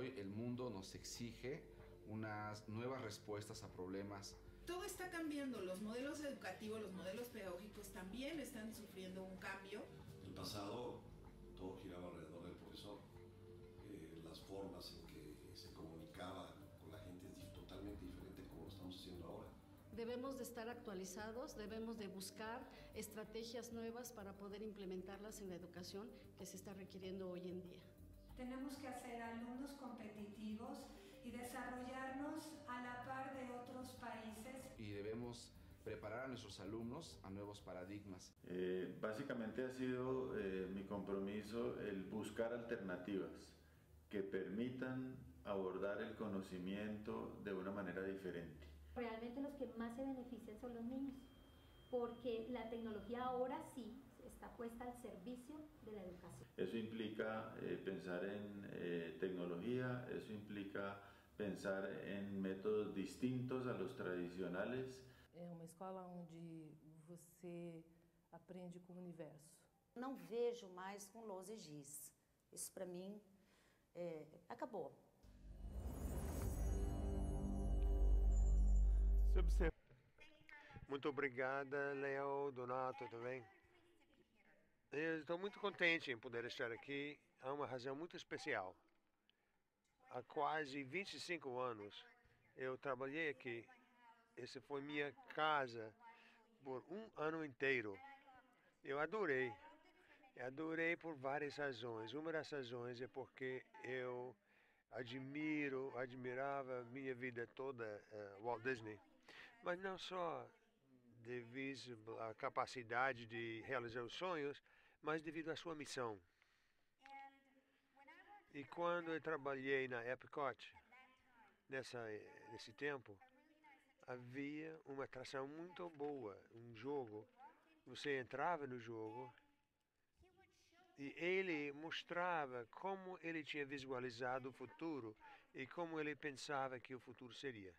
hoy el mundo nos exige unas nuevas respuestas a problemas. Todo está cambiando, los modelos educativos, los modelos pedagógicos también están sufriendo un cambio. En el pasado todo giraba alrededor del profesor. Las formas en que se comunicaba con la gente es totalmente diferente como lo estamos haciendo ahora. Debemos de estar actualizados, debemos de buscar estrategias nuevas para poder implementarlas en la educación que se está requiriendo hoy en día. Tenemos que hacer alumnos competitivos y desarrollarnos a la par de otros países. Y debemos preparar a nuestros alumnos a nuevos paradigmas. Básicamente ha sido mi compromiso el buscar alternativas que permitan abordar el conocimiento de una manera diferente. Realmente los que más se benefician son los niños, porque la tecnología ahora sí está puesta al servicio de la educación. Eso implica pensar en tecnología, eso implica pensar en métodos distintos a los tradicionales. É uma escola onde você aprende com o universo. Não vejo mais com lousa e giz. Isso para mim acabou. Muito obrigada, Léo, Donato também. Eu estou muito contente em poder estar aqui. Há uma razão muito especial. Há quase 25 anos eu trabalhei aqui. Essa foi minha casa por um ano inteiro. Eu adorei. Adorei por várias razões. Uma das razões é porque eu admirava minha vida toda Walt Disney. Mas não só devido à capacidade de realizar os sonhos, mas devido à sua missão. E quando eu trabalhei na Epcot, nesse tempo, havia uma atração muito boa, um jogo. Você entrava no jogo e ele mostrava como ele tinha visualizado o futuro e como ele pensava que o futuro seria.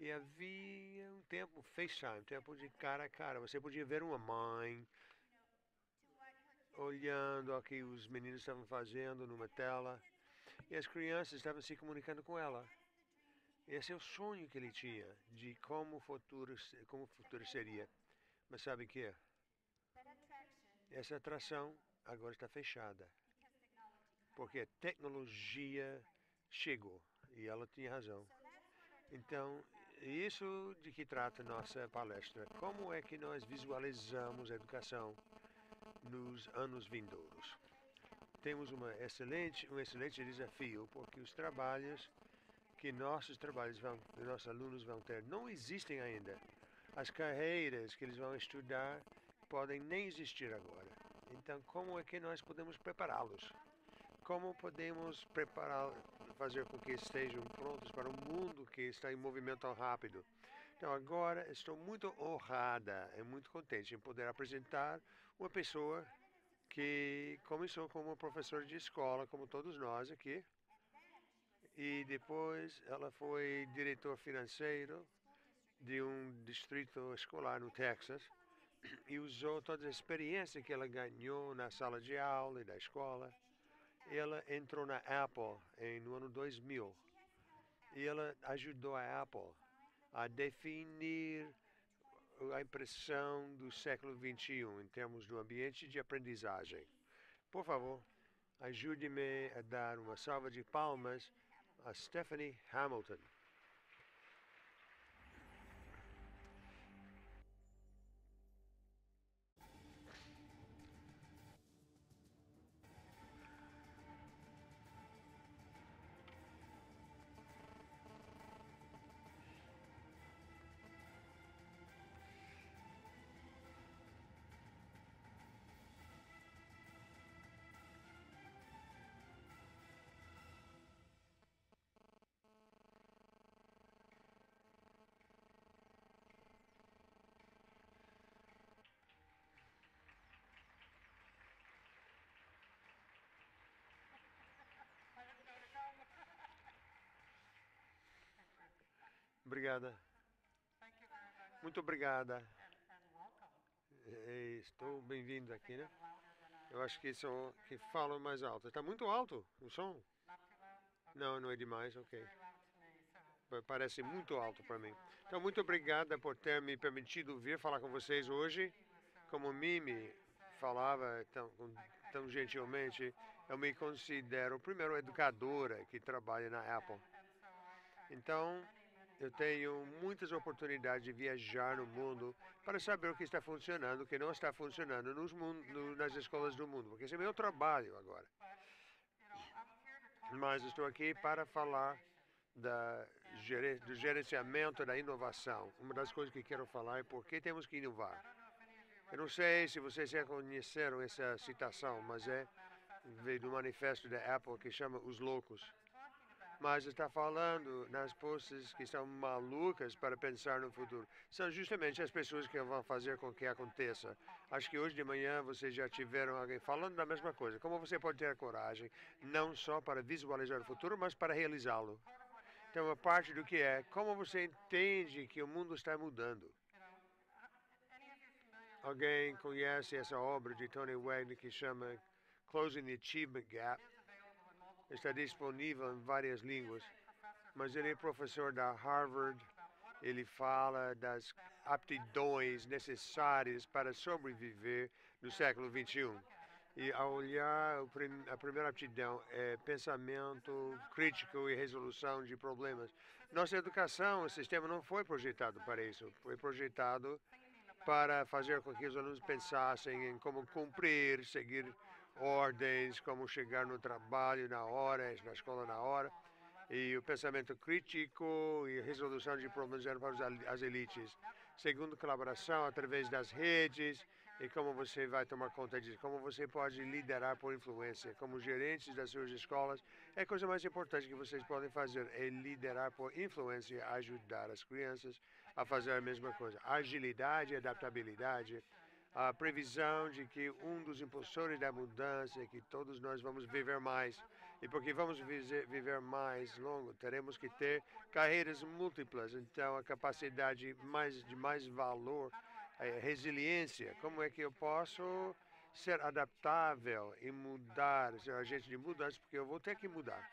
E havia um tempo FaceTime, um tempo de cara a cara. Você podia ver uma mãe olhando o que os meninos estavam fazendo numa tela e as crianças estavam se comunicando com ela. Esse é o sonho que ele tinha de como o futuro seria. Mas sabe o que é? Essa atração agora está fechada. Porque a tecnologia chegou e ela tinha razão. Então, isso de que trata nossa palestra. Como é que nós visualizamos a educação nos anos vindouros? Temos um excelente desafio, porque os trabalhos que nossos alunos vão ter não existem ainda. As carreiras que eles vão estudar podem nem existir agora. Então, como é que nós podemos prepará-los? Como podemos fazer com que estejam prontos para um mundo que está em movimento tão rápido? Então, agora estou muito honrada e muito contente em poder apresentar uma pessoa que começou como professora de escola, como todos nós aqui, e depois ela foi diretor financeiro de um distrito escolar no Texas e usou toda a experiência que ela ganhou na sala de aula e da escola. Ela entrou na Apple no ano 2000 e ela ajudou a Apple a definir a impressão do século XXI em termos do ambiente de aprendizagem. Por favor, ajude-me a dar uma salva de palmas a Stephanie Hamilton. Obrigada. Muito obrigada. Estou bem-vindo aqui, né? Eu acho que são que falam mais alto. Está muito alto o som. Não, não é demais, ok. Parece muito alto para mim. Então, muito obrigada por ter me permitido vir falar com vocês hoje. Como Mimi falava tão gentilmente, eu me considero, primeiro, educadora que trabalha na Apple. Então, eu tenho muitas oportunidades de viajar no mundo para saber o que está funcionando, o que não está funcionando nas escolas do mundo, porque esse é meu trabalho agora. Mas estou aqui para falar do gerenciamento da inovação. Uma das coisas que quero falar é por que temos que inovar. Eu não sei se vocês já conheceram essa citação, mas veio do manifesto da Apple que chama Os Loucos. Mas está falando nas pessoas que são malucas para pensar no futuro. São justamente as pessoas que vão fazer com que aconteça. Acho que hoje de manhã vocês já tiveram alguém falando da mesma coisa. Como você pode ter a coragem, não só para visualizar o futuro, mas para realizá-lo. Então, uma parte do que é como você entende que o mundo está mudando. Alguém conhece essa obra de Tony Wagner que chama Closing the Achievement Gap? Está disponível em várias línguas, mas ele é professor da Harvard. Ele fala das aptidões necessárias para sobreviver no século XXI. E ao olhar, a primeira aptidão é pensamento crítico e resolução de problemas. Nossa educação, o sistema não foi projetado para isso. Foi projetado para fazer com que os alunos pensassem em como cumprir, seguir ordens, como chegar no trabalho na hora, na escola na hora. E o pensamento crítico e resolução de problemas eram para as elites. Segundo, colaboração através das redes e como você vai tomar conta disso, como você pode liderar por influência. Como gerentes das suas escolas, a coisa mais importante que vocês podem fazer é liderar por influência, ajudar as crianças a fazer a mesma coisa. Agilidade e adaptabilidade. A previsão de que um dos impulsores da mudança é que todos nós vamos viver mais. E porque vamos viver mais longo, teremos que ter carreiras múltiplas. Então, a capacidade de mais valor, resiliência. Como é que eu posso ser adaptável e mudar, ser agente de mudança, porque eu vou ter que mudar.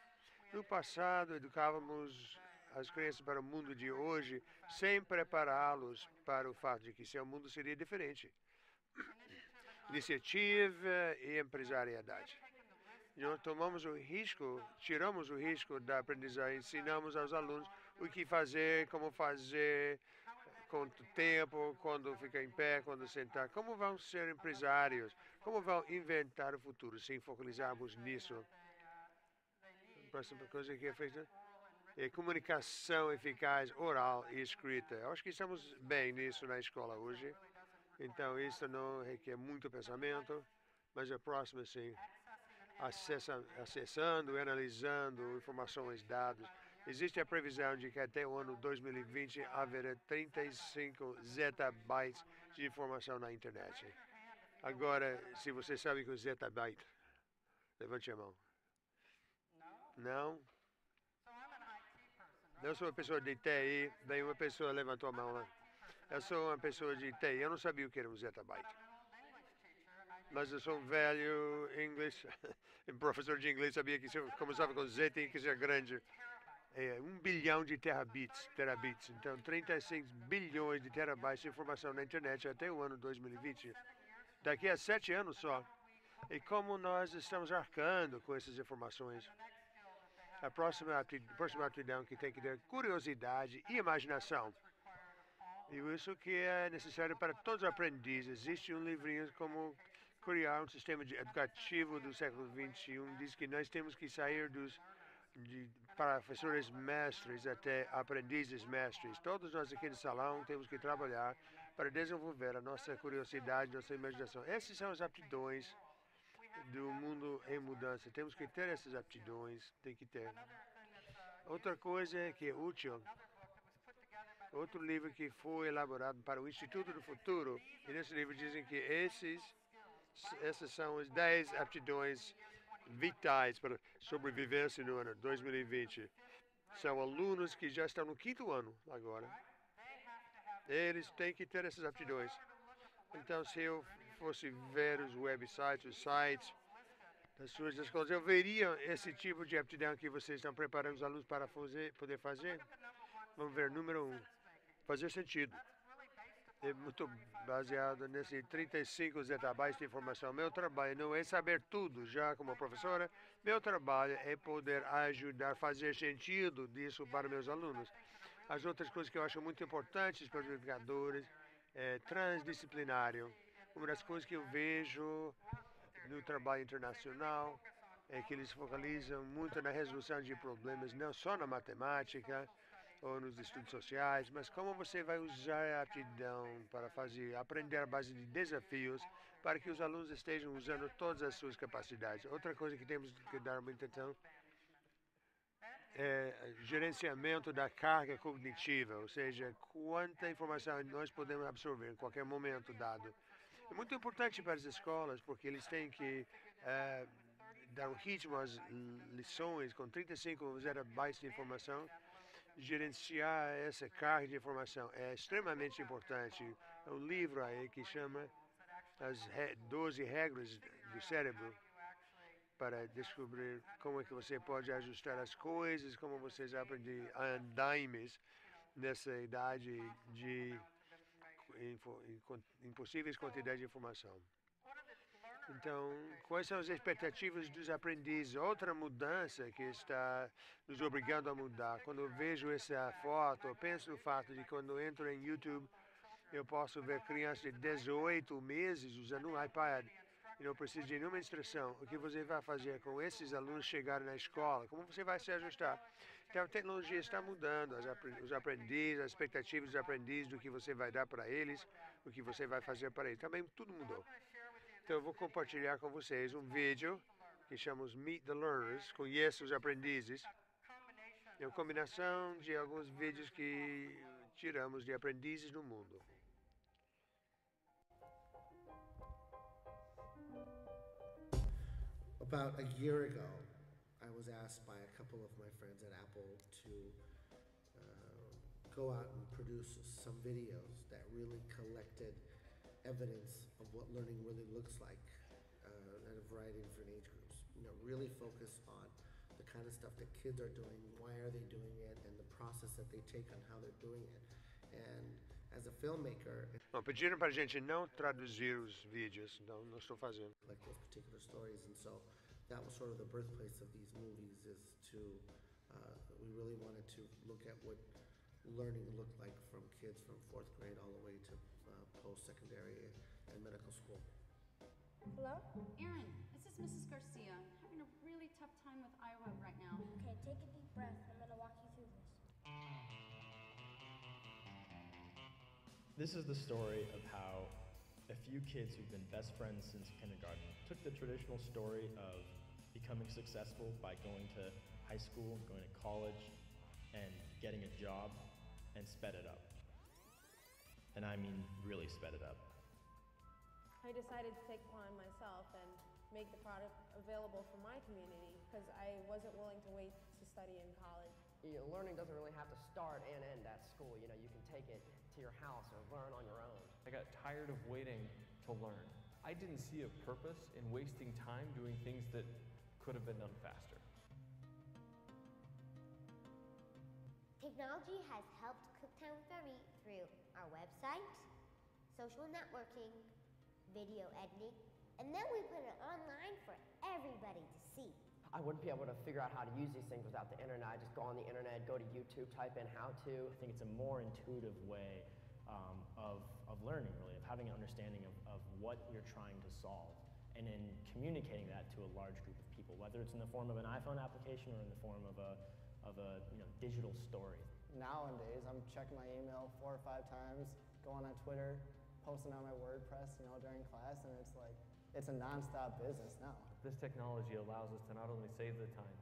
No passado, educávamos as crianças para o mundo de hoje sem prepará-los para o fato de que seu mundo seria diferente. Iniciativa e empresariedade. Nós tomamos o risco, tiramos o risco da aprendizagem, ensinamos aos alunos o que fazer, como fazer, quanto tempo, quando ficar em pé, quando sentar, como vão ser empresários, como vão inventar o futuro, se focalizarmos nisso. A próxima coisa que é feita é comunicação eficaz, oral e escrita. Eu acho que estamos bem nisso na escola hoje. Então, isso não requer muito pensamento, mas a próxima, sim, acessando e analisando informações, dados. Existe a previsão de que até o ano 2020 haverá 35 zettabytes de informação na internet. Agora, se você sabe que o zettabyte, levante a mão. Não? Eu sou uma pessoa de TI, daí uma pessoa levantou a mão lá. Eu sou uma pessoa de TI, eu não sabia o que era um zettabyte. Mas eu sou um velho inglês, professor de inglês, sabia que começava com Z, tem que ser grande. 1 bilhão de terabits. Então, 36 bilhões de terabytes de informação na internet até o ano 2020. Daqui a 7 anos só. E como nós estamos arcando com essas informações? A próxima aptidão que tem que ter curiosidade e imaginação. E isso que é necessário para todos os aprendizes. Existe um livrinho como criar um sistema educativo do século XXI. Diz que nós temos que sair de professores mestres até aprendizes mestres. Todos nós aqui no salão temos que trabalhar para desenvolver a nossa curiosidade, nossa imaginação. Essas são as aptidões do mundo em mudança. Temos que ter essas aptidões, tem que ter. Outra coisa que é útil, outro livro que foi elaborado para o Instituto do Futuro, e nesse livro dizem que essas são as 10 aptidões vitais para sobrevivência no ano 2020. São alunos que já estão no 5º ano agora. Eles têm que ter essas aptidões. Então, se eu fosse ver os websites, os sites, das suas escolas, eu veria esse tipo de aptidão que vocês estão preparando os alunos para poder fazer. Vamos ver, número 1, fazer sentido. É muito baseado nesse 35 zettabytes de informação. Meu trabalho não é saber tudo já como professora, meu trabalho é poder ajudar a fazer sentido disso para meus alunos. As outras coisas que eu acho muito importantes para os educadores é transdisciplinário. Uma das coisas que eu vejo no trabalho internacional é que eles focalizam muito na resolução de problemas, não só na matemática ou nos estudos sociais, mas como você vai usar a aptidão para aprender a base de desafios para que os alunos estejam usando todas as suas capacidades. Outra coisa que temos que dar muita atenção é gerenciamento da carga cognitiva, ou seja, quanta informação nós podemos absorver em qualquer momento dado. É muito importante para as escolas, porque eles têm que dar um ritmo às lições com 35 zettabytes de informação. Gerenciar essa carga de informação é extremamente importante. É um livro aí que chama As 12 Regras do Cérebro, para descobrir como é que você pode ajustar as coisas, como vocês aprendem andaimes nessa idade de impossíveis quantidades de informação. Então, quais são as expectativas dos aprendizes? Outra mudança que está nos obrigando a mudar. Quando eu vejo essa foto, eu penso no fato de quando eu entro em YouTube, eu posso ver crianças de 18 meses usando um iPad e não precisa de nenhuma instrução. O que você vai fazer com esses alunos chegarem na escola? Como você vai se ajustar? Então, a tecnologia está mudando, os aprendizes, as expectativas dos aprendizes, do que você vai dar para eles, o que você vai fazer para eles. Também tudo mudou. Então, eu vou compartilhar com vocês um vídeo que chamamos Meet the Learners, Conheça os Aprendizes. É uma combinação de alguns vídeos que tiramos de aprendizes no mundo. About a year ago, I was asked by a couple of my friends at Apple to go out and produce some videos that really collected evidence of what learning really looks like at a variety of different age groups. You know, really focus on the kind of stuff that kids are doing, why are they doing it, and the process that they take on how they're doing it. And as a filmmaker, Bom, pediram para a gente não traduzir os vídeos, então não estou fazendo. Like those particular stories, and so that was sort of the birthplace of these movies. Is to we really wanted to look at what learning looked like from kids from 4th grade all the way to post-secondary and medical school. Hello? Aaron, this is Mrs. Garcia. I'm having a really tough time with Iowa right now. Okay, take a deep breath. I'm going to walk you through this. This is the story of how a few kids who've been best friends since kindergarten took the traditional story of becoming successful by going to high school, going to college, and getting a job, and sped it up. And I mean really sped it up. I decided to take upon myself and make the product available for my community because I wasn't willing to wait to study in college. You know, learning doesn't really have to start and end at school. You know, you can take it to your house or learn on your own. I got tired of waiting to learn. I didn't see a purpose in wasting time doing things that could have been done faster. Technology has helped Cooktown with our Meat through our website, social networking, video editing, and then we put it online for everybody to see. I wouldn't be able to figure out how to use these things without the internet. I just go on the internet, go to YouTube, type in how to. I think it's a more intuitive way of learning, really, of having an understanding of what you're trying to solve, and then communicating that to a large group of people, whether it's in the form of an iPhone application or in the form of a digital story. Nowadays, I'm checking my email 4 or 5 times, going on Twitter, posting on my WordPress, during class, and it's like, it's a non-stop business now. This technology allows us to not only save the time,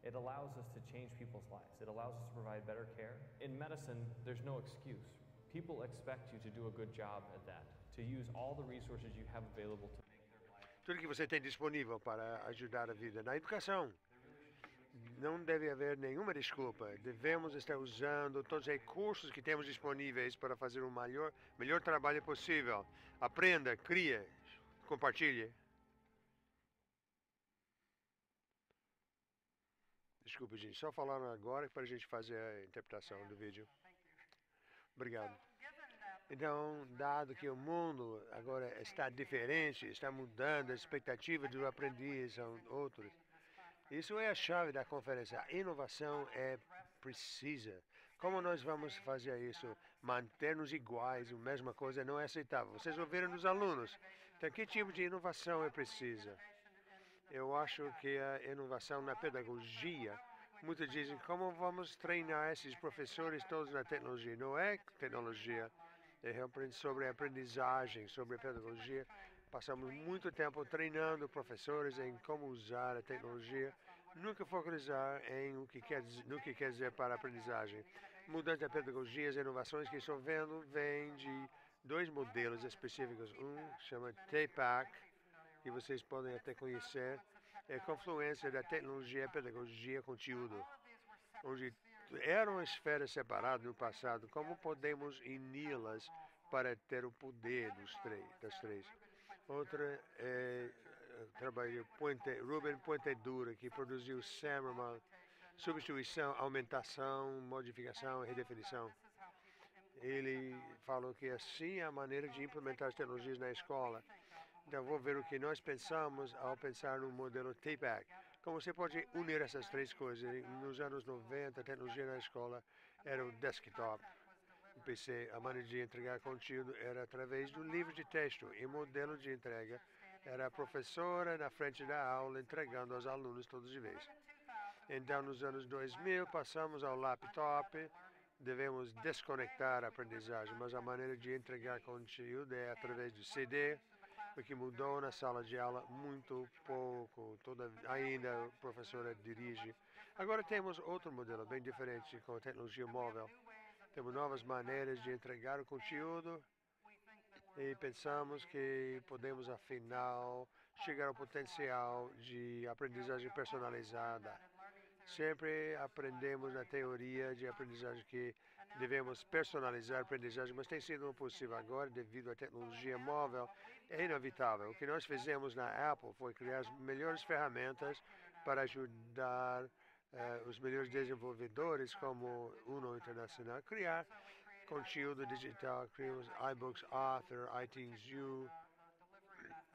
it allows us to change people's lives. It allows us to provide better care. In medicine, there's no excuse. People expect you to do a good job at that, to use all the resources you have available to make their life. Tudo que você tem disponível para ajudar a vida. Na educação, não deve haver nenhuma desculpa. Devemos estar usando todos os recursos que temos disponíveis para fazer o melhor trabalho possível. Aprenda, crie, compartilhe. Desculpe, gente, só falando agora para a gente fazer a interpretação do vídeo. Obrigado. Então, dado que o mundo agora está diferente, está mudando, a expectativa do aprendiz são outros. Isso é a chave da conferência. A inovação é precisa. Como nós vamos fazer isso? Manter-nos iguais, a mesma coisa não é aceitável. Vocês ouviram dos alunos. Então, que tipo de inovação é precisa? Eu acho que a inovação na pedagogia, muitos dizem, como vamos treinar esses professores todos na tecnologia? Não é tecnologia, é realmente sobre aprendizagem, sobre pedagogia. Passamos muito tempo treinando professores em como usar a tecnologia, nunca focalizar em no que quer dizer para a aprendizagem. Mudança da pedagogia, as inovações que estou vendo vêm de dois modelos específicos. Um chama TPAC, que vocês podem até conhecer, é a confluência da tecnologia, pedagogia, conteúdo, onde eram esferas separadas no passado. Como podemos uni-las para ter o poder das três? Outra é trabalho Ruben Puentedura, que produziu SAMR, substituição, aumentação, modificação e redefinição. Ele falou que assim é a maneira de implementar as tecnologias na escola. Então, vou ver o que nós pensamos ao pensar no modelo TPAC. Como você pode unir essas três coisas? Nos anos 90, a tecnologia na escola era o desktop. O PC, a maneira de entregar conteúdo era através do livro de texto. E o modelo de entrega era a professora na frente da aula entregando aos alunos todos de vez. Então, nos anos 2000, passamos ao laptop. Devemos desconectar a aprendizagem, mas a maneira de entregar conteúdo é através do CD, o que mudou na sala de aula muito pouco. Ainda a professora dirige. Agora temos outro modelo bem diferente com a tecnologia móvel. Temos novas maneiras de entregar o conteúdo e pensamos que podemos, afinal, chegar ao potencial de aprendizagem personalizada. Sempre aprendemos na teoria de aprendizagem que devemos personalizar a aprendizagem, mas tem sido impossível agora devido à tecnologia móvel. É inevitável. O que nós fizemos na Apple foi criar as melhores ferramentas para ajudar os melhores desenvolvedores, como Uno Internacional, a criar conteúdo digital. Criamos iBooks Author, iTunes U,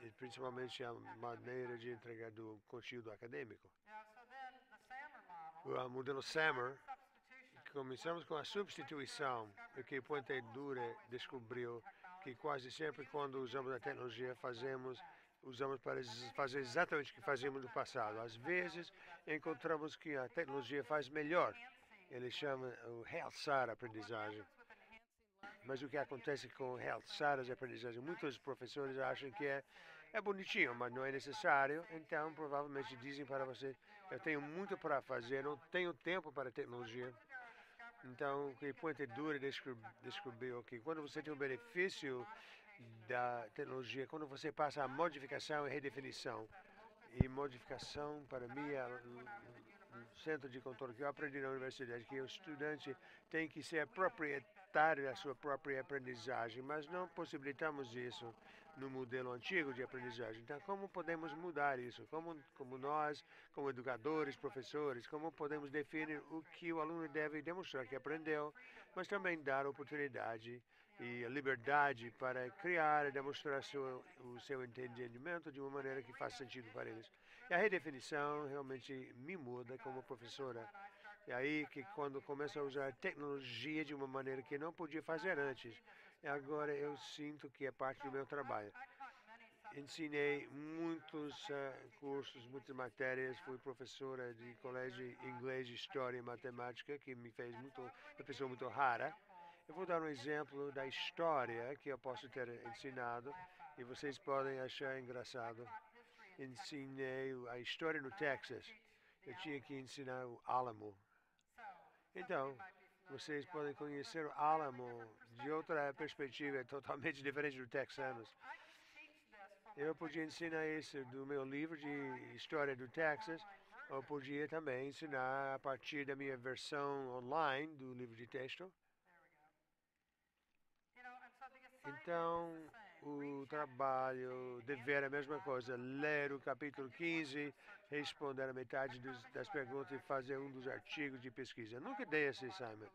e principalmente a maneira de entregar do conteúdo acadêmico. O modelo SAMR, começamos com a substituição, o que Puentedura descobriu que quase sempre quando usamos a tecnologia usamos para fazer exatamente o que fazíamos no passado. Às vezes encontramos que a tecnologia faz melhor. Ele chama o realçar a aprendizagem. Mas o que acontece com realçar as aprendizagens? Muitos professores acham que é bonitinho, mas não é necessário. Então, provavelmente dizem para você, eu tenho muito para fazer, não tenho tempo para a tecnologia. Então, o que Puentedura descobriu que quando você tem o benefício da tecnologia, quando você passa a modificação e redefinição, e modificação, para mim, é o centro de controle que eu aprendi na universidade, que o estudante tem que ser proprietário da sua própria aprendizagem, mas não possibilitamos isso no modelo antigo de aprendizagem. Então, como podemos mudar isso? Como nós, como educadores, professores, como podemos definir o que o aluno deve demonstrar que aprendeu, mas também dar oportunidade e a liberdade para criar e demonstrar o seu entendimento de uma maneira que faz sentido para eles. E a redefinição realmente me muda como professora. E aí que quando começo a usar tecnologia de uma maneira que não podia fazer antes, agora eu sinto que é parte do meu trabalho. Ensinei muitos cursos, muitas matérias, fui professora de colégio de inglês, história e matemática, que me fez uma pessoa muito rara. Eu vou dar um exemplo da história que eu posso ter ensinado e vocês podem achar engraçado. Ensinei a história no Texas. Eu tinha que ensinar o Álamo. Então, vocês podem conhecer o Álamo de outra perspectiva totalmente diferente do texanos. Eu podia ensinar isso do meu livro de história do Texas, ou podia também ensinar a partir da minha versão online do livro de texto. Então, o trabalho, dever é a mesma coisa, ler o capítulo 15, responder a metade das perguntas e fazer um dos artigos de pesquisa. Eu nunca dei esse assignment,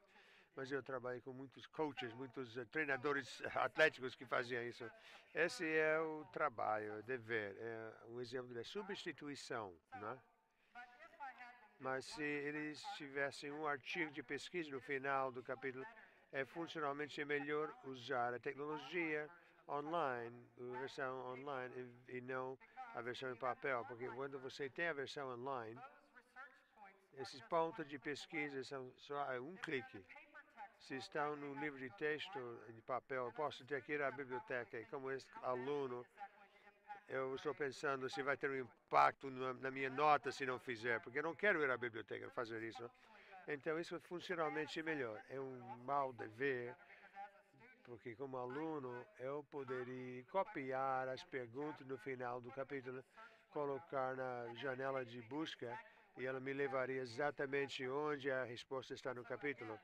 mas eu trabalhei com muitos coaches, muitos treinadores atléticos que faziam isso. Esse é o trabalho, dever, é um exemplo de substituição, né? Mas se eles tivessem um artigo de pesquisa no final do capítulo, funcionalmente melhor usar a tecnologia online, a versão online, e não a versão em papel, porque quando você tem a versão online, esses pontos de pesquisa são só um clique. Se estão no livro de texto de papel, eu posso ter que ir à biblioteca, e como aluno, eu estou pensando se vai ter um impacto na minha nota se não fizer, porque eu não quero ir à biblioteca fazer isso. Então, isso é funcionalmente melhor. É um mau dever, porque como aluno, eu poderia copiar as perguntas no final do capítulo, colocar na janela de busca, e ela me levaria exatamente onde a resposta está no capítulo.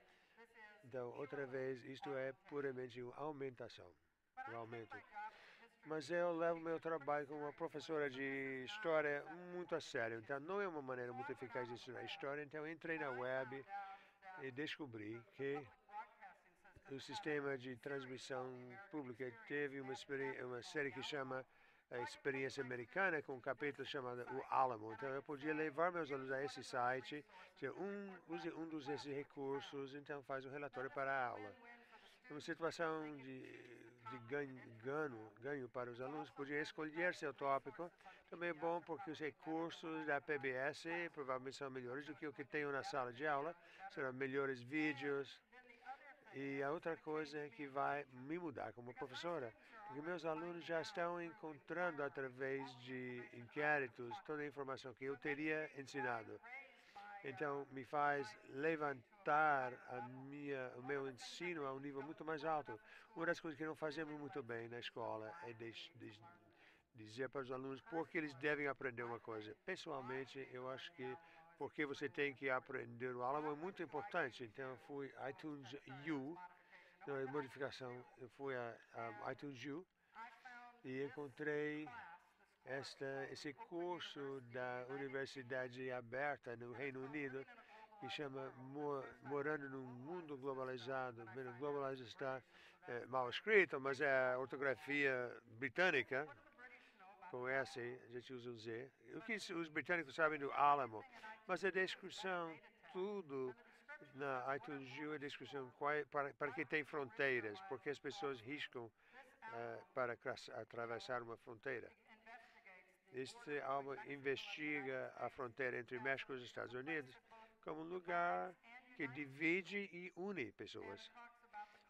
Então, outra vez, isto é puramente uma aumentação, um aumento. Mas eu levo meu trabalho como uma professora de história muito a sério. Então, não é uma maneira muito eficaz de ensinar história. Então, eu entrei na web e descobri que o sistema de transmissão pública teve uma série que chama a Experiência Americana, com um capítulo chamado O Alamo. Então, eu podia levar meus alunos a esse site, use um desses recursos, então faz um relatório para a aula. Uma situação de ganho para os alunos, podia escolher seu tópico. Também é bom porque os recursos da PBS provavelmente são melhores do que o que tenho na sala de aula, serão melhores vídeos. E a outra coisa é que vai me mudar como professora, porque meus alunos já estão encontrando através de inquéritos toda a informação que eu teria ensinado. Então, me faz levantar o meu ensino a um nível muito mais alto. Uma das coisas que não fazemos muito bem na escola é dizer para os alunos por que eles devem aprender uma coisa. Pessoalmente, eu acho que porque você tem que aprender o Alamo é muito importante. Então, eu fui a iTunes U, na modificação, eu fui a iTunes U e encontrei esse curso da Universidade Aberta no Reino Unido, que chama Morando num Mundo Globalizado. Globalizado está mal escrito, mas é a ortografia britânica, com S, a gente usa o Z. O que os britânicos sabem do Alamo, mas a descrição, tudo na iTunes U, a descrição para que tem fronteiras, porque as pessoas riscam para atravessar uma fronteira. Este álbum investiga a fronteira entre México e os Estados Unidos como um lugar que divide e une pessoas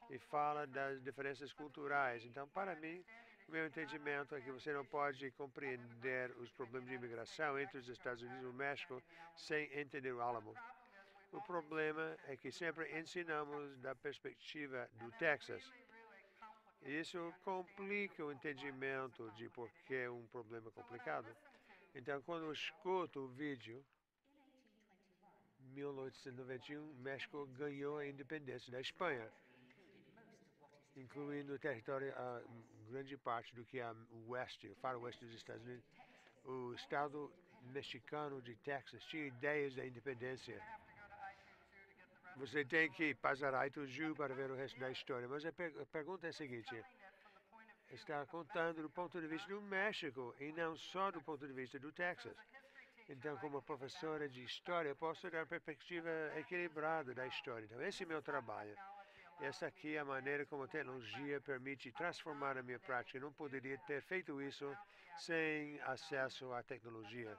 e fala das diferenças culturais. Então, para mim, o meu entendimento é que você não pode compreender os problemas de imigração entre os Estados Unidos e o México sem entender o Alamo. O problema é que sempre ensinamos da perspectiva do Texas. Isso complica o entendimento de por que um problema é complicado. Então, quando eu escuto o vídeo, 1891, México ganhou a independência da Espanha, incluindo o território, grande parte do que é o oeste, o faroeste dos Estados Unidos. O estado mexicano de Texas tinha ideias da independência. Você tem que passar a iTunes U para ver o resto da história. Mas a pergunta é a seguinte: está contando do ponto de vista do México e não só do ponto de vista do Texas. Então, como professora de história, eu posso dar uma perspectiva equilibrada da história. Então, esse é o meu trabalho. Essa aqui é a maneira como a tecnologia permite transformar a minha prática. Eu não poderia ter feito isso sem acesso à tecnologia.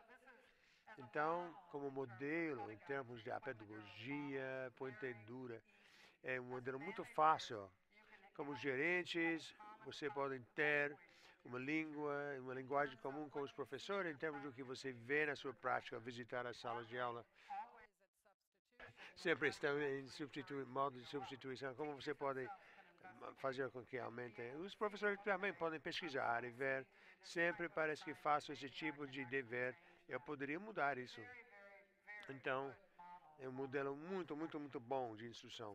Então, como modelo, em termos de pedagogia, pontuação, é um modelo muito fácil. Como gerentes, você pode ter uma linguagem comum com os professores em termos do que você vê na sua prática ao visitar as salas de aula. Sempre estão em modo de substituição. Como você pode fazer com que aumente? Os professores também podem pesquisar e ver. Sempre parece que faço esse tipo de dever. Eu poderia mudar isso. Então, é um modelo muito, muito, muito bom de instrução.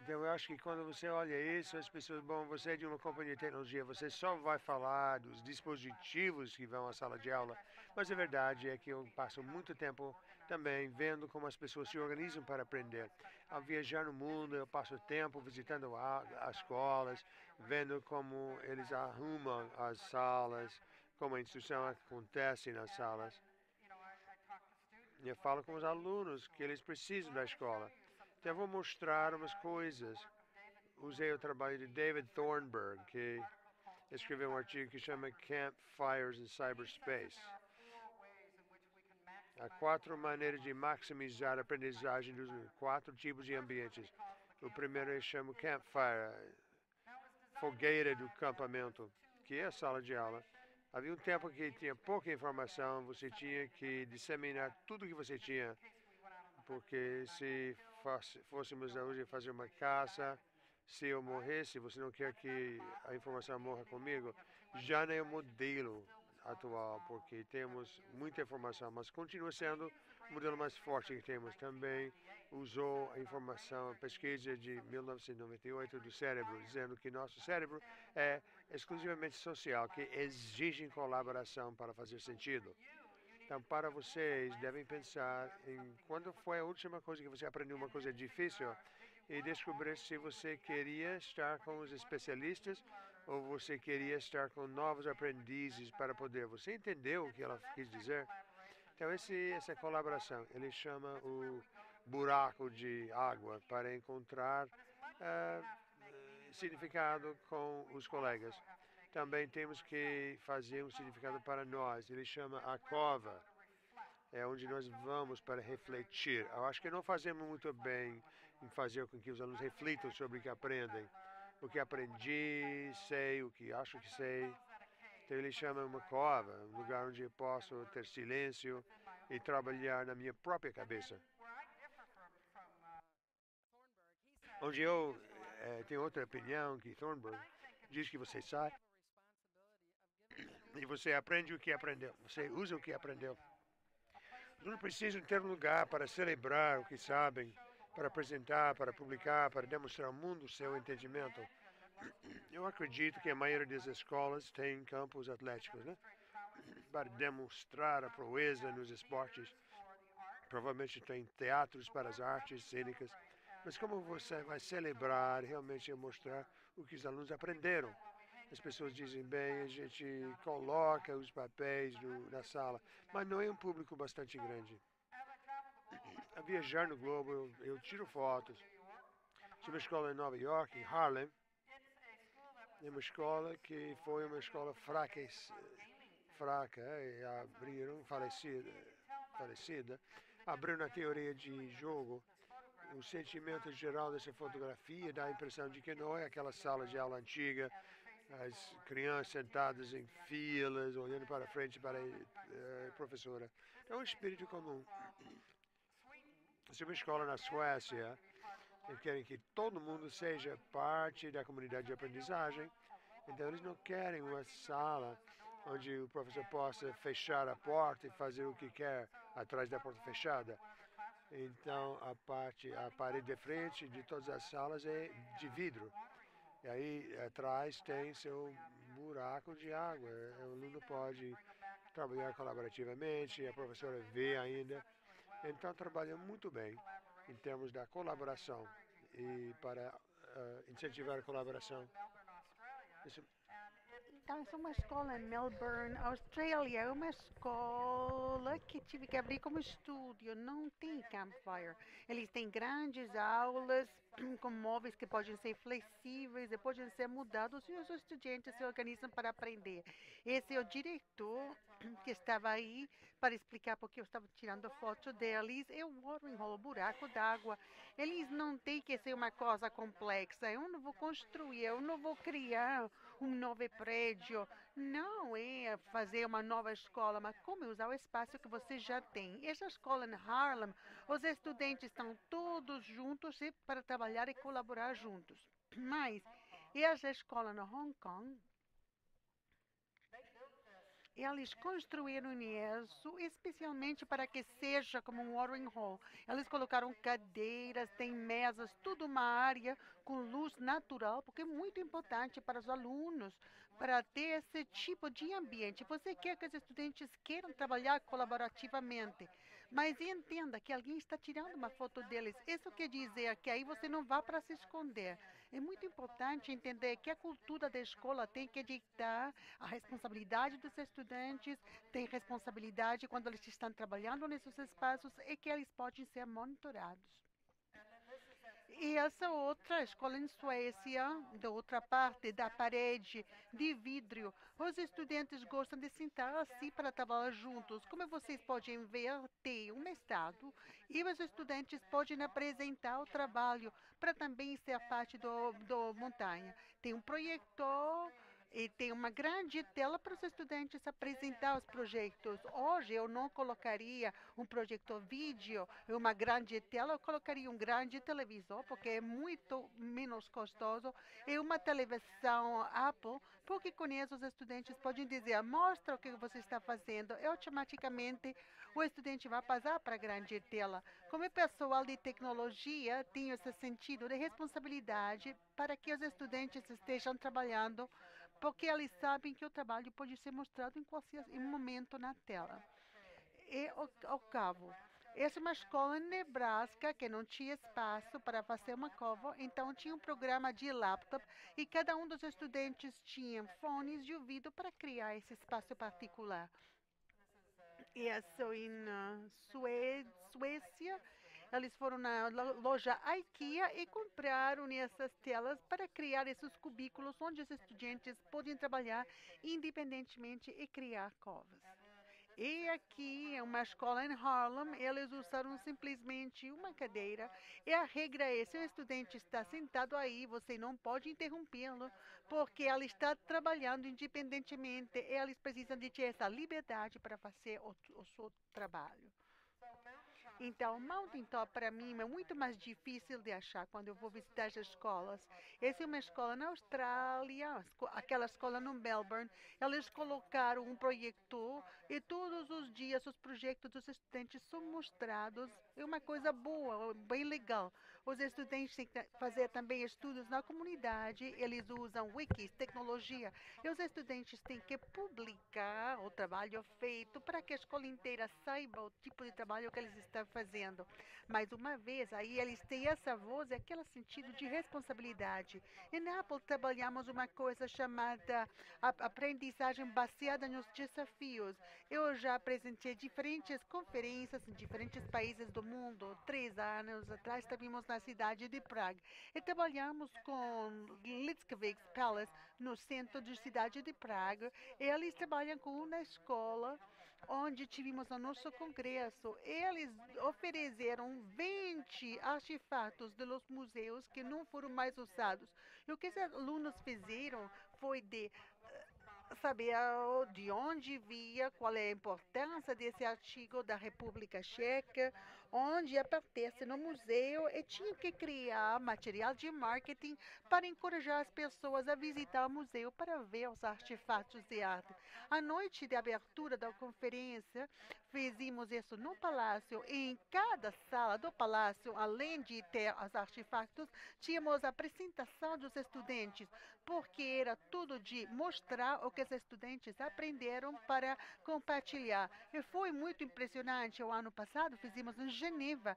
Então, eu acho que quando você olha isso, as pessoas, bom, você é de uma companhia de tecnologia, você só vai falar dos dispositivos que vão à sala de aula, mas a verdade é que eu passo muito tempo também vendo como as pessoas se organizam para aprender. Ao viajar no mundo, eu passo tempo visitando as escolas, vendo como eles arrumam as salas, como a instrução acontece nas salas. E eu falo com os alunos que eles precisam da escola. Então, eu vou mostrar umas coisas. Usei o trabalho de David Thornburg, que escreveu um artigo que chama Campfires in Cyberspace. Há 4 maneiras de maximizar a aprendizagem dos 4 tipos de ambientes. O primeiro eu chamo Campfire, fogueira do campamento, que é a sala de aula. Havia um tempo que tinha pouca informação, você tinha que disseminar tudo que você tinha, porque se fôssemos hoje fazer uma caça, se eu morresse, você não quer que a informação morra comigo, já não é o modelo atual, porque temos muita informação, mas continua sendo o modelo mais forte que temos. Também usou a informação, a pesquisa de 1998 do cérebro, dizendo que nosso cérebro é exclusivamente social, que exige colaboração para fazer sentido. Então, para vocês, devem pensar em quando foi a última coisa que você aprendeu uma coisa difícil e descobrir se você queria estar com os especialistas ou você queria estar com novos aprendizes para poder. Você entendeu o que ela quis dizer? Então, essa colaboração, ele chama o buraco de água para encontrar significado com os colegas. Também temos que fazer um significado para nós. Ele chama a cova. É onde nós vamos para refletir. Eu acho que não fazemos muito bem em fazer com que os alunos reflitam sobre o que aprendem. O que aprendi, sei, o que acho que sei. Então ele chama uma cova, um lugar onde eu posso ter silêncio e trabalhar na minha própria cabeça. Onde eu tenho outra opinião que Thornburg diz que você sai e você aprende o que aprendeu, você usa o que aprendeu. Não precisam ter um lugar para celebrar o que sabem, para apresentar, para publicar, para demonstrar ao mundo o seu entendimento. Eu acredito que a maioria das escolas tem campos atléticos, né? Para demonstrar a proeza nos esportes. Provavelmente tem teatros para as artes cênicas. Mas como você vai celebrar, realmente mostrar o que os alunos aprenderam? As pessoas dizem, bem, a gente coloca os papéis na sala, mas não é um público bastante grande. A viajar no globo, eu tiro fotos. Tinha uma escola em Nova York, em Harlem. É uma escola que foi uma escola fraca, e abriram, falecida, abriram na teoria de jogo. O sentimento geral dessa fotografia dá a impressão de que não é aquela sala de aula antiga, as crianças sentadas em filas, olhando para frente para a professora. É um espírito comum. Se uma escola na Suécia, eles querem que todo mundo seja parte da comunidade de aprendizagem, então eles não querem uma sala onde o professor possa fechar a porta e fazer o que quer atrás da porta fechada. Então a parede de frente de todas as salas é de vidro. E aí atrás tem seu buraco de água. O aluno pode trabalhar colaborativamente, a professora vê ainda. Então trabalha muito bem em termos da colaboração e para incentivar a colaboração. Então, essa é uma escola em Melbourne, Austrália. É uma escola que tive que abrir como estúdio. Não tem campfire. Eles têm grandes aulas com móveis que podem ser flexíveis e podem ser mudados e os estudantes se organizam para aprender. Esse é o diretor que estava aí para explicar porque eu estava tirando foto deles. É o watering hole, o buraco d'água. Eles não têm que ser uma coisa complexa. Eu não vou construir, eu não vou criar um novo prédio. Não é fazer uma nova escola, mas como usar o espaço que você já tem. Essa escola em Harlem, os estudantes estão todos juntos para trabalhar e colaborar juntos. Mas essa escola na Hong Kong, Eles construíram isso especialmente para que seja como um watering hole. Eles colocaram cadeiras, tem mesas, tudo uma área com luz natural, porque é muito importante para os alunos, para ter esse tipo de ambiente. Você quer que os estudantes queiram trabalhar colaborativamente, mas entenda que alguém está tirando uma foto deles. Isso quer dizer que aí você não vá para se esconder. É muito importante entender que a cultura da escola tem que ditar a responsabilidade dos estudantes, tem responsabilidade quando eles estão trabalhando nesses espaços e que eles podem ser monitorados. E essa outra escola em Suécia, da outra parte da parede de vidro, os estudantes gostam de sentar assim para trabalhar juntos. Como vocês podem ver, tem um estado e os estudantes podem apresentar o trabalho para também ser parte do montanha. Tem um projetor e tem uma grande tela para os estudantes apresentar os projetos. Hoje eu não colocaria um projetor vídeo e uma grande tela, eu colocaria um grande televisor, porque é muito menos custoso, e uma televisão Apple, porque com isso os estudantes podem dizer, mostra o que você está fazendo, e automaticamente o estudante vai passar para a grande tela. Como pessoal de tecnologia, tenho esse sentido de responsabilidade para que os estudantes estejam trabalhando, porque eles sabem que o trabalho pode ser mostrado em qualquer momento na tela. E ao cabo, essa é uma escola em Nebraska que não tinha espaço para fazer uma cova, então tinha um programa de laptop e cada um dos estudantes tinha fones de ouvido para criar esse espaço particular. Isso em Suécia. Eles foram na loja IKEA e compraram essas telas para criar esses cubículos onde os estudantes podem trabalhar independentemente e criar covas. E aqui é uma escola em Harlem, eles usaram simplesmente uma cadeira e a regra é, se o estudante está sentado aí, você não pode interrompê-lo, porque ele está trabalhando independentemente e eles precisam de ter essa liberdade para fazer o seu trabalho. Então, Mountaintop para mim é muito mais difícil de achar quando eu vou visitar as escolas. Essa é uma escola na Austrália, aquela escola no Melbourne. Eles colocaram um projetor e todos os dias os projetos dos estudantes são mostrados. É uma coisa boa, bem legal. Os estudantes têm que fazer também estudos na comunidade, eles usam wikis, tecnologia, e os estudantes têm que publicar o trabalho feito para que a escola inteira saiba o tipo de trabalho que eles estão fazendo. Mais uma vez, aí eles têm essa voz e aquele sentido de responsabilidade. Em Apple trabalhamos uma coisa chamada aprendizagem baseada nos desafios. Eu já apresentei diferentes conferências em diferentes países do mundo. 3 anos atrás estivemos na cidade de Praga e trabalhamos com Lidskovich Palace no centro da cidade de Praga. Eles trabalham com uma escola onde tivemos o nosso congresso. Eles ofereceram 20 artefatos dos museus que não foram mais usados. E o que os alunos fizeram foi de saber de onde via, qual é a importância desse artigo da República Tcheca, onde pertence no museu, e tinha que criar material de marketing para encorajar as pessoas a visitar o museu para ver os artefatos de arte. À noite de abertura da conferência, fizemos isso no palácio, e em cada sala do palácio, além de ter os artefatos, tínhamos a apresentação dos estudantes, porque era tudo de mostrar o que os estudantes aprenderam para compartilhar. E foi muito impressionante. O ano passado fizemos em Geneva.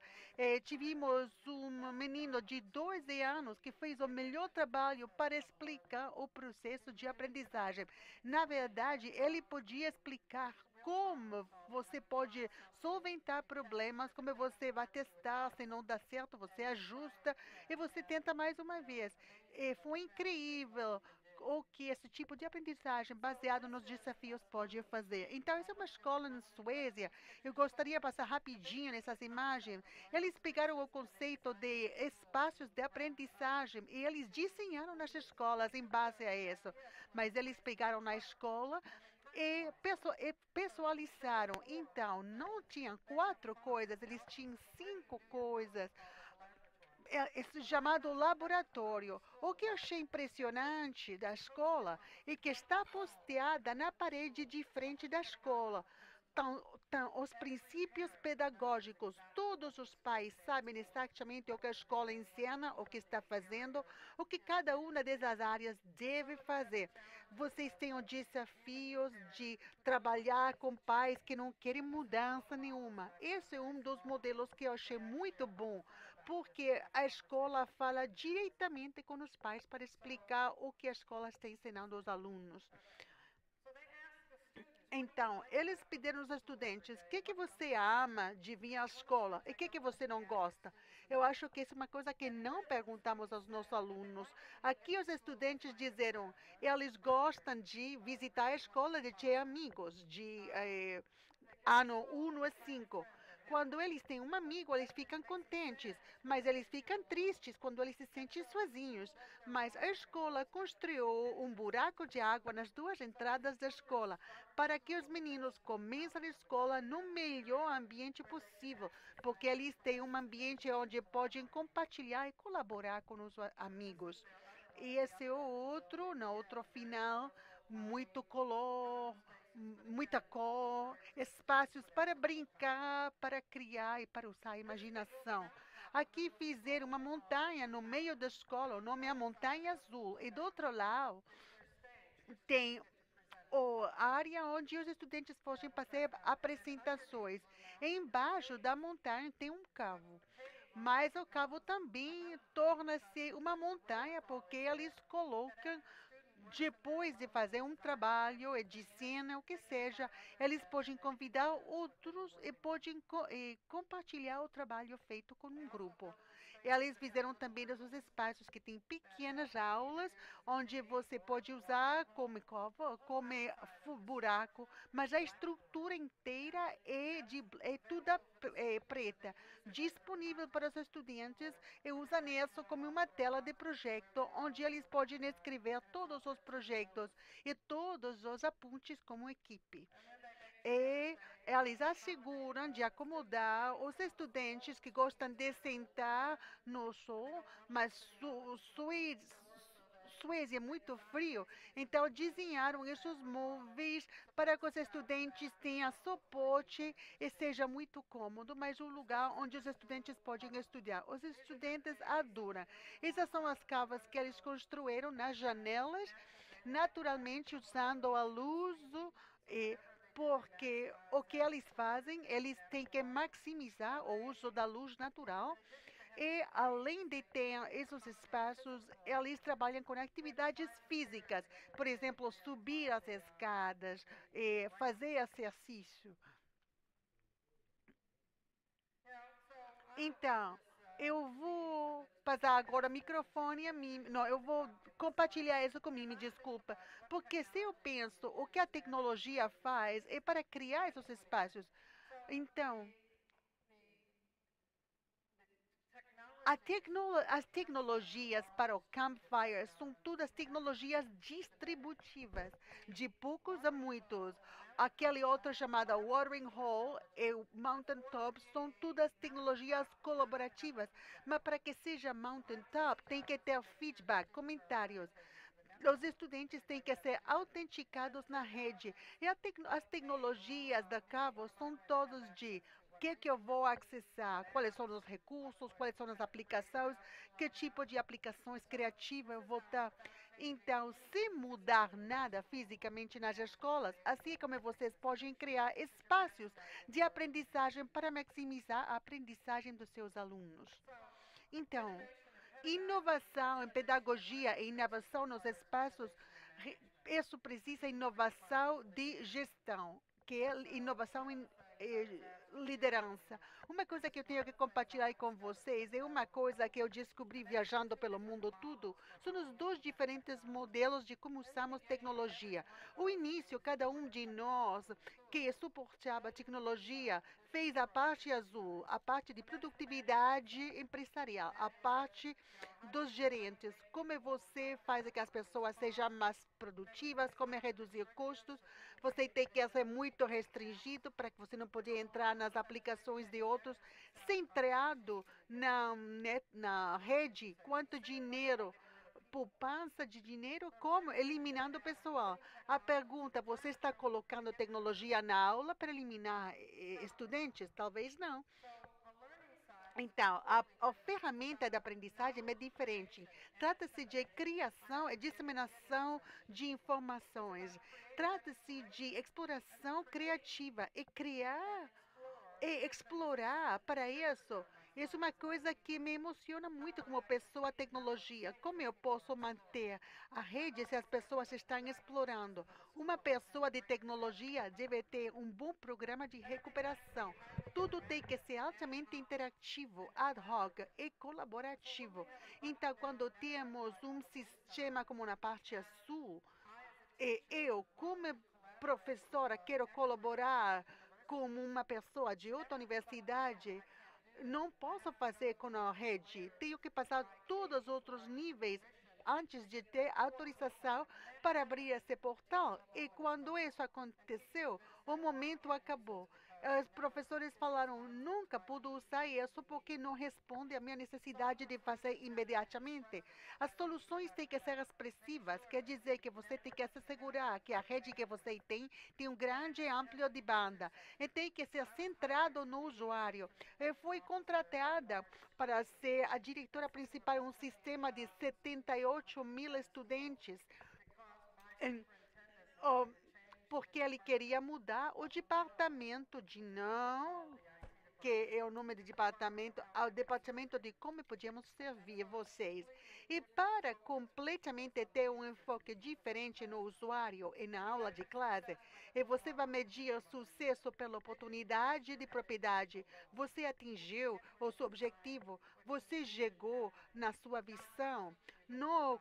Tivemos um menino de 12 anos que fez o melhor trabalho para explicar o processo de aprendizagem. Na verdade, ele podia explicar como você pode solventar problemas, como você vai testar, se não dá certo, você ajusta e você tenta mais uma vez. E foi incrível o que esse tipo de aprendizagem baseado nos desafios pode fazer. Então, essa é uma escola na Suécia. Eu gostaria de passar rapidinho nessas imagens. Eles pegaram o conceito de espaços de aprendizagem e eles desenharam nas escolas em base a isso. Mas eles pegaram na escola e pessoalizaram. Então, não tinham 4 coisas, eles tinham 5 coisas. esse chamado laboratório. O que eu achei impressionante da escola é que está posteada na parede de frente da escola. Então, os princípios pedagógicos, todos os pais sabem exatamente o que a escola ensina, o que está fazendo, o que cada uma dessas áreas deve fazer. Vocês têm os desafios de trabalhar com pais que não querem mudança nenhuma. Esse é um dos modelos que eu achei muito bom, porque a escola fala diretamente com os pais para explicar o que a escola está ensinando aos alunos. Então, eles pediram aos estudantes, o que você ama de vir à escola e o que você não gosta? Eu acho que isso é uma coisa que não perguntamos aos nossos alunos. Aqui os estudantes disseram, eles gostam de visitar a escola, de ter amigos, de ano 1 a 5. Quando eles têm um amigo, eles ficam contentes, mas eles ficam tristes quando eles se sentem sozinhos. Mas a escola construiu um buraco de água nas duas entradas da escola, para que os meninos comecem a escola no melhor ambiente possível, porque eles têm um ambiente onde podem compartilhar e colaborar com os amigos. E esse é o outro, no outro final, muito color, muita cor, espaços para brincar, para criar e para usar a imaginação. Aqui fizeram uma montanha no meio da escola, o nome é Montanha Azul. E do outro lado tem a área onde os estudantes podem fazer apresentações. E embaixo da montanha tem um cavo. Mas o cavo também torna-se uma montanha, porque eles colocam, depois de fazer um trabalho, de cena, o que seja, eles podem convidar outros e podem compartilhar o trabalho feito com um grupo. Eles fizeram também esses espaços que têm pequenas aulas, onde você pode usar como cova, como buraco, mas a estrutura inteira é toda preta, disponível para os estudantes e usam isso como uma tela de projeto, onde eles podem escrever todos os projetos e todos os apontes como equipe. E eles asseguram de acomodar os estudantes que gostam de sentar no sol, mas Suécia é muito frio, então desenharam esses móveis para que os estudantes tenham suporte e seja muito cômodo, mas um lugar onde os estudantes podem estudar. Os estudantes adoram. Essas são as cavas que eles construíram nas janelas, naturalmente usando a luz porque o que eles fazem, eles têm que maximizar o uso da luz natural. E, além de ter esses espaços, eles trabalham com atividades físicas. Por exemplo, subir as escadas, fazer exercício. Então, eu vou passar agora o microfone a mim. Não, eu vou compartilhar isso comigo, me desculpa. Porque se eu penso o que a tecnologia faz é para criar esses espaços. Então, as tecnologias para o Campfire são todas tecnologias distributivas, de poucos a muitos. Aquele outro chamado Watering Hole e o Mountain Top são todas tecnologias colaborativas, mas para que seja Mountain Top tem que ter feedback, comentários. Os estudantes têm que ser autenticados na rede. E as tecnologias da Cavo são todas de o que eu vou acessar, quais são os recursos, quais são as aplicações, que tipo de aplicações criativas eu vou dar. Então, sem mudar nada fisicamente nas escolas, assim como vocês podem criar espaços de aprendizagem para maximizar a aprendizagem dos seus alunos. Então, inovação em pedagogia e inovação nos espaços, isso precisa de inovação de gestão, que é inovação em liderança. Uma coisa que eu tenho que compartilhar com vocês é uma coisa que eu descobri viajando pelo mundo todo, são os dois diferentes modelos de como usamos tecnologia. O início, cada um de nós que suportava a tecnologia, fez a parte azul, a parte de produtividade empresarial, a parte dos gerentes, como você faz que as pessoas sejam mais produtivas, como reduzir custos. Você tem que ser muito restringido para que você não pode entrar nas aplicações de outros, centrado na rede, quanto dinheiro, poupança de dinheiro, como? Eliminando o pessoal. A pergunta, você está colocando tecnologia na aula para eliminar estudantes? Talvez não. Então, a ferramenta de aprendizagem é diferente. Trata-se de criação e disseminação de informações. Trata-se de exploração criativa e criar e explorar para isso. Isso é uma coisa que me emociona muito como pessoa tecnologia. Como eu posso manter a rede se as pessoas estão explorando? Uma pessoa de tecnologia deve ter um bom programa de recuperação. Tudo tem que ser altamente interativo, ad hoc e colaborativo. Então, quando temos um sistema como na parte sul, e eu, como professora, quero colaborar com uma pessoa de outra universidade, não posso fazer com a rede. Tenho que passar todos os outros níveis antes de ter autorização para abrir esse portal. E quando isso aconteceu, o momento acabou. Os professores falaram, nunca pude usar isso porque não responde à minha necessidade de fazer imediatamente. As soluções têm que ser expressivas, quer dizer que você tem que se assegurar que a rede que você tem um grande e amplo de banda. E tem que ser centrado no usuário. Eu fui contratada para ser a diretora principal de um sistema de 78 mil estudantes. Porque ele queria mudar o departamento de que é o nome do departamento, ao departamento de como podíamos servir vocês. E para completamente ter um enfoque diferente no usuário e na aula de classe, e você vai medir sucesso pela oportunidade de propriedade. Você atingiu o seu objetivo, você chegou na sua visão. Não,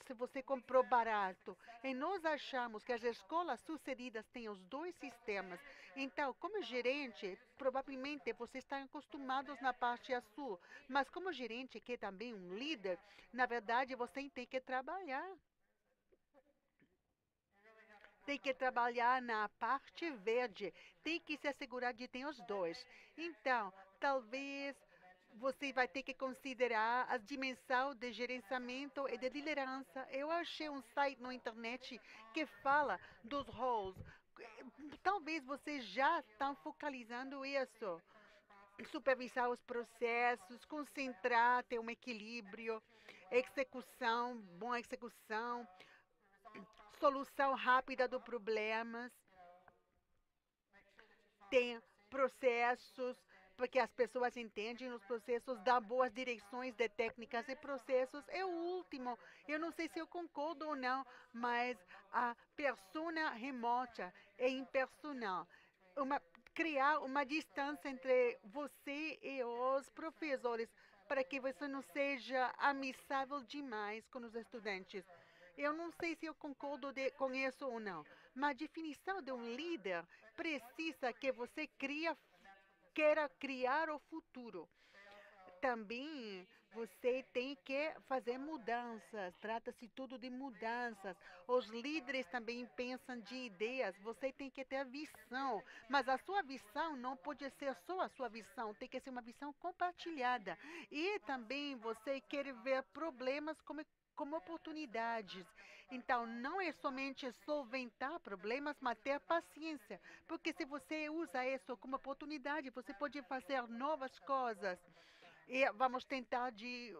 se você comprou barato. E nós achamos que as escolas sucedidas têm os dois sistemas. Então, como gerente, provavelmente vocês estão acostumados na parte sul. Mas como gerente, que é também um líder, na verdade, você tem que trabalhar. Tem que trabalhar na parte verde. Tem que se assegurar de ter os dois. Então, talvez você vai ter que considerar a dimensão de gerenciamento e de liderança. Eu achei um site na internet que fala dos roles. Talvez você já está focalizando isso. Supervisar os processos, concentrar, ter um equilíbrio, execução, boa execução, solução rápida dos problemas. Tem processos, porque as pessoas entendem os processos, dá boas direções de técnicas e processos. É o último, eu não sei se eu concordo ou não, mas a persona remota é impersonal. Criar uma distância entre você e os professores, para que você não seja amigável demais com os estudantes. Eu não sei se eu concordo com isso ou não, mas a definição de um líder precisa que você queira criar o futuro. Também você tem que fazer mudanças, trata-se tudo de mudanças. Os líderes também pensam de ideias, você tem que ter visão, mas a sua visão não pode ser só a sua visão, tem que ser uma visão compartilhada. E também você quer ver problemas como oportunidades. Então, não é somente solventar problemas, mas ter paciência. Porque se você usa isso como oportunidade, você pode fazer novas coisas. E vamos tentar de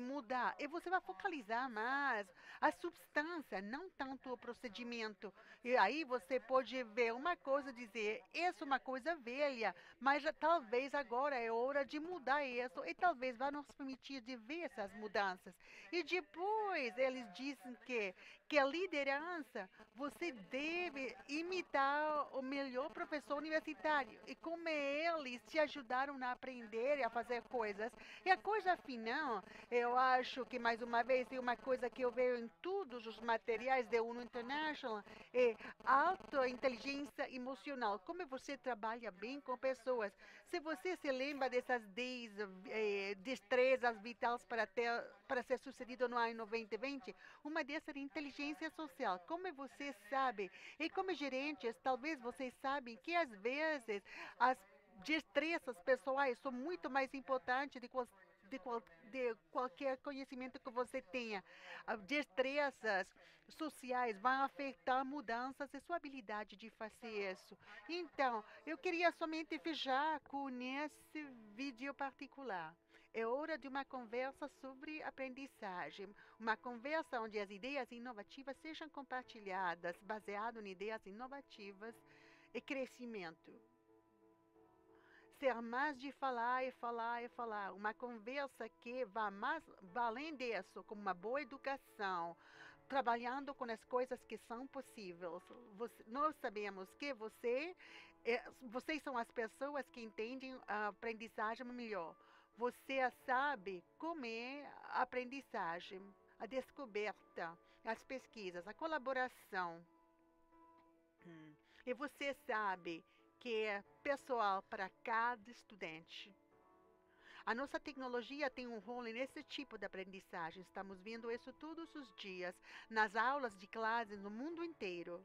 mudar. E você vai focalizar mais a substância, não tanto o procedimento. E aí você pode ver uma coisa e dizer, isso é uma coisa velha, mas talvez agora é hora de mudar isso. E talvez vai nos permitir de ver essas mudanças. E depois eles dizem que a liderança, você deve imitar o melhor professor universitário. E como eles te ajudaram a aprender e a fazer coisas. E a coisa final Eu acho que, mais uma vez, é uma coisa que eu vejo em todos os materiais da UNO International, é alta inteligência emocional. Como você trabalha bem com pessoas. Se você se lembra dessas 10 destrezas vitais para ser sucedido no ano 2020, uma dessas era inteligência social. Como você sabe, e como gerentes, talvez vocês sabem que às vezes as destrezas pessoais são muito mais importantes de qualquer conhecimento que você tenha. As destrezas sociais vão afetar mudanças e sua habilidade de fazer isso. Então, eu queria somente fechar com esse vídeo particular. É hora de uma conversa sobre aprendizagem, uma conversa onde as ideias inovativas sejam compartilhadas, baseado em ideias inovativas e crescimento. Ser mais de falar e falar e falar. Uma conversa que vá além disso, com uma boa educação, trabalhando com as coisas que são possíveis. Nós sabemos que vocês são as pessoas que entendem a aprendizagem melhor. Você sabe como é a aprendizagem, a descoberta, as pesquisas, a colaboração. E você sabe que é pessoal para cada estudante. A nossa tecnologia tem um rolo nesse tipo de aprendizagem. Estamos vendo isso todos os dias, nas aulas de classe no mundo inteiro.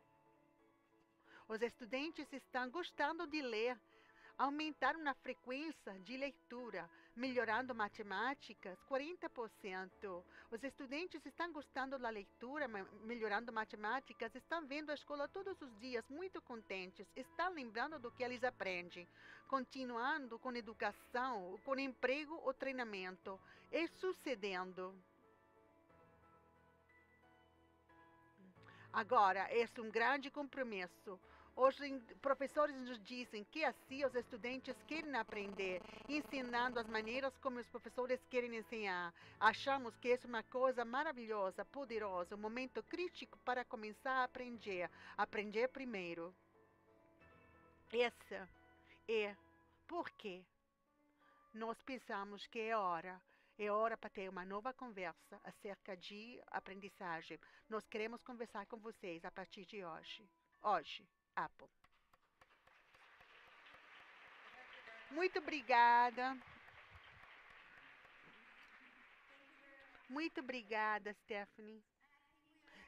Os estudantes estão gostando de ler, aumentaram a frequência de leitura, melhorando matemáticas 40%. Os estudantes estão gostando da leitura, melhorando matemáticas, estão vendo a escola todos os dias muito contentes, estão lembrando do que eles aprendem, continuando com educação, com emprego ou treinamento, e sucedendo. Agora, esse é um grande compromisso. Hoje, professores nos dizem que assim os estudantes querem aprender, ensinando as maneiras como os professores querem ensinar. Achamos que isso é uma coisa maravilhosa, poderosa, um momento crítico para começar a aprender primeiro. Essa é porque nós pensamos que é hora para ter uma nova conversa acerca de aprendizagem. Nós queremos conversar com vocês a partir de hoje. Apple. Muito obrigada. Muito obrigada, Stephanie.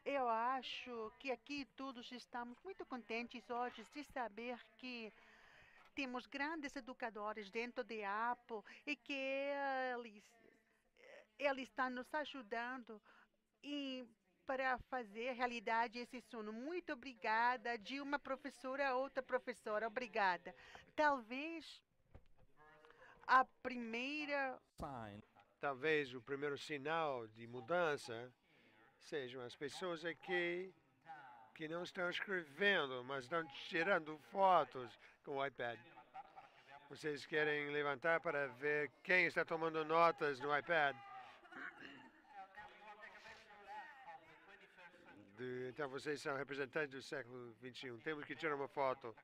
Eu acho que aqui todos estamos muito contentes hoje de saber que temos grandes educadores dentro de Apple e que eles estão nos ajudando para fazer realidade esse sonho. Muito obrigada, de uma professora a outra professora. Obrigada. Talvez a primeira... Talvez o primeiro sinal de mudança sejam as pessoas aqui que não estão escrevendo, mas estão tirando fotos com o iPad. Vocês querem levantar para ver quem está tomando notas no iPad? Então, vocês são representantes do século XXI. Temos que tirar uma foto.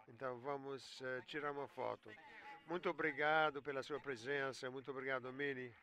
Então, vamos tirar uma foto. Muito obrigado pela sua presença. Muito obrigado, Mini.